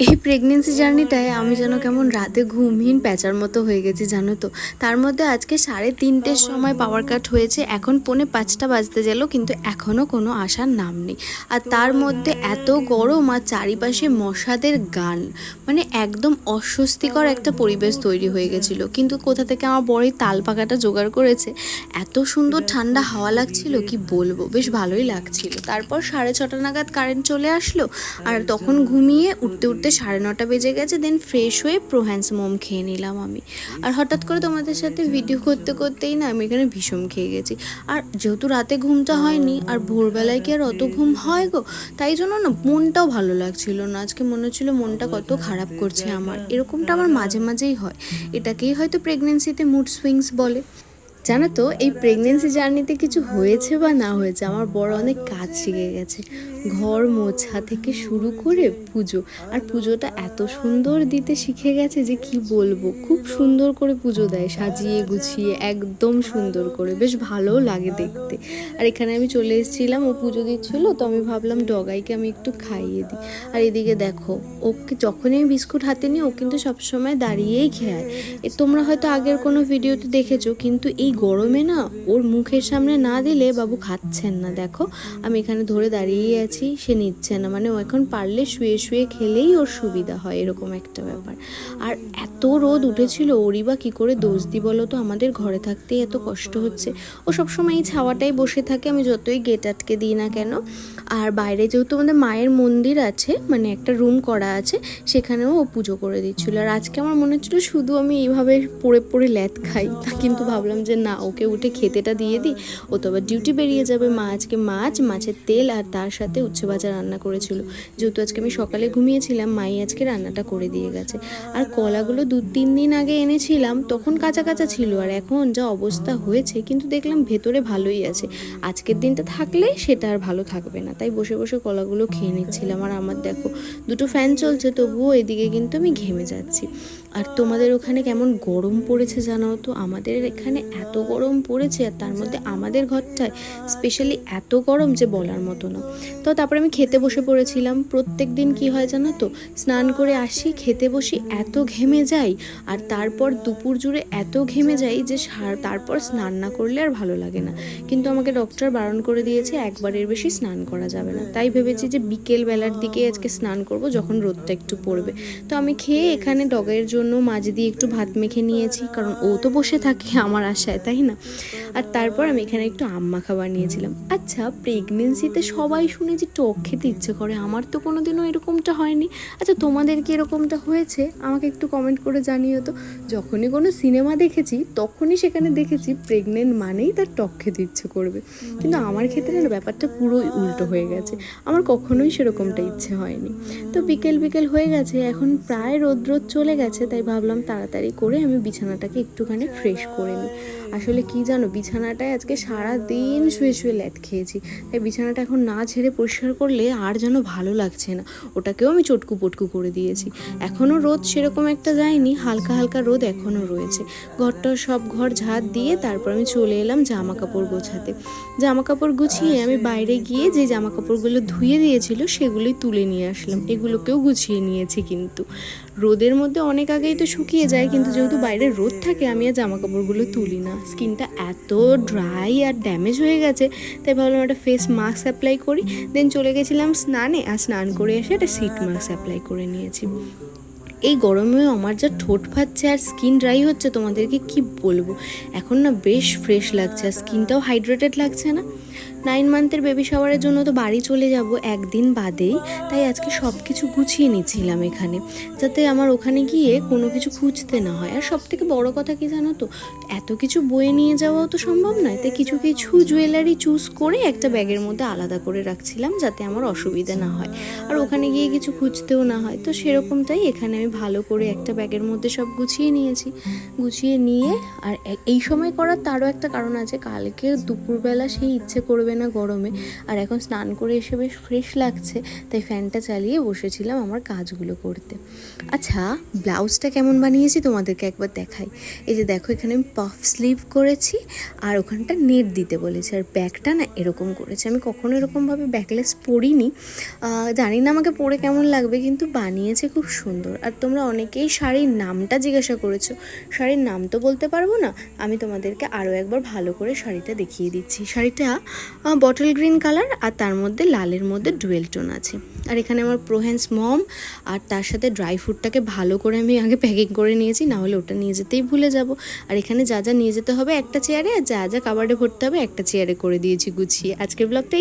এই প্রেগনেন্সি জার্নিটায় আমি যেন কেমন রাতে ঘুমহীন প্যাঁচার মতো হয়ে গেছি জানো তো। তার মধ্যে আজকে 3:30-র সময় পাওয়ার কাট হয়েছে, এখন 4:45 বাজতে গেল, কিন্তু এখনও কোনো আসার নাম নেই। আর তার মধ্যে এত গরম আর চারিপাশে মশাদের গান, মানে একদম অস্বস্তিকর একটা পরিবেশ তৈরি হয়ে গেছিলো। কিন্তু কোথা থেকে আমার বড় তাল পাখাটা জোগাড় করেছে, এত সুন্দর ঠান্ডা হাওয়া লাগছিল কি বলবো, বেশ ভালোই লাগছিল। তারপর 6:30 নাগাদ কারেন্ট চলে আসলো, আর তখন ঘুমিয়ে উঠতে উঠতে 9:30 বেজে গেছে। দেন ফ্রেশ হয়ে প্রোহ্যান্স মোম খেয়ে নিলাম আমি। আর হঠাৎ করে তোমাদের সাথে ভিডিও করতে করতেই না আমি এখানে ভীষণ খেয়ে গেছি। আর যেহেতু রাতে ঘুমটা হয়নি, আর ভোরবেলায় কি আর অত ঘুম হয় গো, তাই জন্য না মনটাও ভালো লাগছিল না। আজকে মনে হচ্ছিল মনটা কত খারাপ করছে আমার। এরকমটা আমার মাঝে মাঝেই হয়, এটাকেই হয়তো প্রেগনেন্সিতে মুড সুইংস বলে। জানো তো, এই প্রেগনেন্সি জার্নিতে কিছু হয়েছে বা না হয়েছে, আমার বড় অনেক কাজ শিখে গেছে। ঘর মোছা থেকে শুরু করে পুজো, আর পুজোটা এত সুন্দর দিতে শিখে গেছে যে কি বলবো। খুব সুন্দর করে পুজো দেয়, সাজিয়ে গুছিয়ে একদম সুন্দর করে, বেশ ভালোও লাগে দেখতে। আর এখানে আমি চলে এসেছিলাম, ও পুজো দিচ্ছিলো, তো আমি ভাবলাম ডগাইকে আমি একটু খাইয়ে দিই। আর এদিকে দেখো, ওকে যখনই আমি বিস্কুট হাতে নিই ও কিন্তু সবসময় দাঁড়িয়েই খেয়ায়। তোমরা হয়তো আগের কোনো ভিডিওতে দেখেছো, কিন্তু এই গরমে না ওর মুখের সামনে না দিলে বাবু খাচ্ছেন না। দেখো আমি এখানে ধরে দাঁড়িয়েই আছি, সে নিচ্ছে না। মানে ও এখন পারলে শুয়ে শুয়ে খেলেই ওর সুবিধা হয়, এরকম একটা ব্যাপার। আর এত রোদ উঠেছিল, ওরই বা কী করে দোষ দিই বলো তো, আমাদের ঘরে থাকতেই এত কষ্ট হচ্ছে। ও সবসময় এই ছাওয়াটাই বসে থাকে, আমি যতই গেট আটকে দিই না কেন। আর বাইরে যেহেতু আমাদের মায়ের মন্দির আছে, মানে একটা রুম করা আছে, সেখানেও ও পুজো করে দিচ্ছিলো। আর আজকে আমার মনে হচ্ছিলো শুধু আমি এইভাবে পড়ে পড়ে ল্যাদ খাই, কিন্তু ভাবলাম যে না, ওকে উঠে খেতেটা দিয়ে দিই, ও তো আবার ডিউটি বেরিয়ে যাবে। মা আজকে মাছের তেল আর তার সাথে উচ্ছে ভাজা রান্না করেছিল। যেহেতু আজকে আমি সকালে ঘুমিয়েছিলাম, মাই আজকে রান্নাটা করে দিয়ে গেছে। আর কলাগুলো 2-3 দিন আগে এনেছিলাম, তখন কাঁচা কাঁচা ছিল, আর এখন যা অবস্থা হয়েছে, কিন্তু দেখলাম ভেতরে ভালোই আছে। আজকের দিনটা থাকলে সেটা আর ভালো থাকবে না, তাই বসে বসে কলাগুলো খেয়ে নিচ্ছিলাম। আর আমার দেখো, দুটো ফ্যান চলছে, তবুও এদিকে কিন্তু আমি ঘেমে যাচ্ছি। আর তোমাদের ওখানে কেমন গরম পড়েছে জানো তো? আমাদের এখানে এত গরম পড়েছে, আর তার মধ্যে আমাদের ঘরটায় স্পেশালি এত গরম যে বলার মতো না। তো তারপরে আমি খেতে বসে পড়েছিলাম। প্রত্যেক দিন কী হয় জানো তো, স্নান করে আসি, খেতে বসি, এত ঘেমে যাই, আর তারপর দুপুর জুড়ে এত ঘেমে যাই যে তারপর স্নান না করলে আর ভালো লাগে না। কিন্তু আমাকে ডক্টর বারণ করে দিয়েছে, একবারের বেশি স্নান করা যাবে না। তাই ভেবেছি যে বিকেল বেলার দিকে আজকে স্নান করব, যখন রোদটা একটু পড়বে। তো আমি খেয়ে এখানে ডগের জন্য মাঝ দিয়ে একটু ভাত মেখে নিয়েছি, কারণ ও তো বসে থাকে আমার আশায়, তাই না? আর তারপর আমি এখানে একটু আম মাখা বানিয়েছিলাম। আচ্ছা, প্রেগনেন্সিতে সবাই শুনেছি টক খেতে ইচ্ছে করে, আমার তো কোনোদিনও এরকমটা হয়নি। আচ্ছা, তোমাদের কি এরকমটা হয়েছে? আমাকে একটু কমেন্ট করে জানিও তো। যখনই কোনো সিনেমা দেখেছি, তখনই সেখানে দেখেছি প্রেগনেন্ট মানেই তার টক খেতে ইচ্ছে করবে, কিন্তু আমার ক্ষেত্রে না ব্যাপারটা পুরোই উল্টো হয়ে গেছে। আমার কখনোই সেরকমটা ইচ্ছে হয়নি। তো বিকেল বিকেল হয়ে গেছে, এখন প্রায় রোদ চলে গেছে, তাই ভাবলাম তাড়াতাড়ি করে আমি বিছানাটাকে একটুখানি ফ্রেশ করে নিই। আসলে কি জানো, বিছানাটায় আজকে সারা দিন শুয়ে শুয়ে ল্যাদ খেয়েছি, তাই বিছানাটা এখন না ঝেড়ে পরিষ্কার করলে আর যেন ভালো লাগছে না। ওটাকেও আমি চটকু পটকু করে দিয়েছি। এখনও রোদ সেরকম একটা যায়নি, হালকা হালকা রোদ এখনও রয়েছে। সব ঘর ঝাড় দিয়ে তারপর আমি চলে এলাম জামা কাপড় গোছাতে। জামা কাপড় গুছিয়ে আমি বাইরে গিয়ে যে জামা কাপড়গুলো ধুয়ে দিয়েছিল সেগুলোই তুলে নিয়ে আসলাম। এগুলোকেও গুছিয়ে নিয়েছি, কিন্তু রোদের মধ্যে অনেক আগেই তো শুকিয়ে যায়, কিন্তু যেহেতু বাইরে রোদ থাকে আমি আর জামা কাপড়গুলো তুলি না। স্কিনটা এত ড্রাই আর ড্যামেজ হয়ে গেছে, তাই ভাবলাম একটা ফেস মাস্ক অ্যাপ্লাই করি। দেন চলে গেছিলাম স্নানে, আর স্নান করে এসে একটা সিট মাস্ক অ্যাপ্লাই করে নিয়েছি। এই গরমেও আমার যা ঠোঁট ফাটছে আর স্কিন ড্রাই হচ্ছে, তোমাদেরকে কি বলবো। এখন না বেশ ফ্রেশ লাগছে, আর স্কিনটাও হাইড্রেটেড লাগছে না। 9 মান্থের বেবি শাওয়ারের জন্য তো বাড়ি চলে যাব একদিন বাদেই, তাই আজকে সব কিছু গুছিয়ে নিচ্ছিলাম এখানে, যাতে আমার ওখানে গিয়ে কোনো কিছু খুঁজতে না হয়। আর সব থেকে বড়ো কথা কি জানো তো, এত কিছু বয়ে নিয়ে যাওয়াও তো সম্ভব নয়, তাই কিছু কিছু জুয়েলারি চুজ করে একটা ব্যাগের মধ্যে আলাদা করে রাখছিলাম, যাতে আমার অসুবিধা না হয় আর ওখানে গিয়ে কিছু খুঁজতেও না হয়। তো সেরকমটাই এখানে আমি ভালো করে একটা ব্যাগের মধ্যে সব গুছিয়ে নিয়েছি। গুছিয়ে নিয়ে, আর এই সময় করার তারও একটা কারণ আছে, কালকে দুপুরবেলা সেই ইচ্ছে করবে যাবে না গরমে। আর এখন স্নান করে এসে বেশ ফ্রেশ লাগছে, তাই ফ্যানটা চালিয়ে বসেছিলাম আমার কাজগুলো করতে। আচ্ছা, ব্লাউজটা কেমন বানিয়েছি তোমাদেরকে একবার দেখাই। এই যে দেখো, এখানে আমি পাফ স্লিভ করেছি আর ওখানটা নেট দিতে বলেছি, আর ব্যাকটা না এরকম করেছি। আমি কখনো এরকমভাবে ব্যাকলেস পরিনি, জানি না আমাকে পরে কেমন লাগবে, কিন্তু বানিয়েছে খুব সুন্দর। আর তোমরা অনেকেই শাড়ির নামটা জিজ্ঞাসা করেছো, শাড়ির নাম তো বলতে পারবো না, আমি তোমাদেরকে আরও একবার ভালো করে শাড়িটা দেখিয়ে দিচ্ছি। শাড়িটা বটল গ্রিন কালার আর তার মধ্যে লালের মধ্যে ডুয়েল টোন আছে। আর এখানে আমার প্রোহ্যান্স মম, আর তার সাথে ড্রাই ফ্রুটটাকে ভালো করে আমি আগে প্যাকিং করে নিয়েছি, না হলে ওটা নিয়ে যেতেই ভুলে যাব। আর এখানে যা যা নিয়ে যেতে হবে একটা চেয়ারে, আর যা যা কাবার্ডে ভরতে হবে একটা চেয়ারে করে দিয়েছি গুছিয়ে। আজকের ব্লগটাই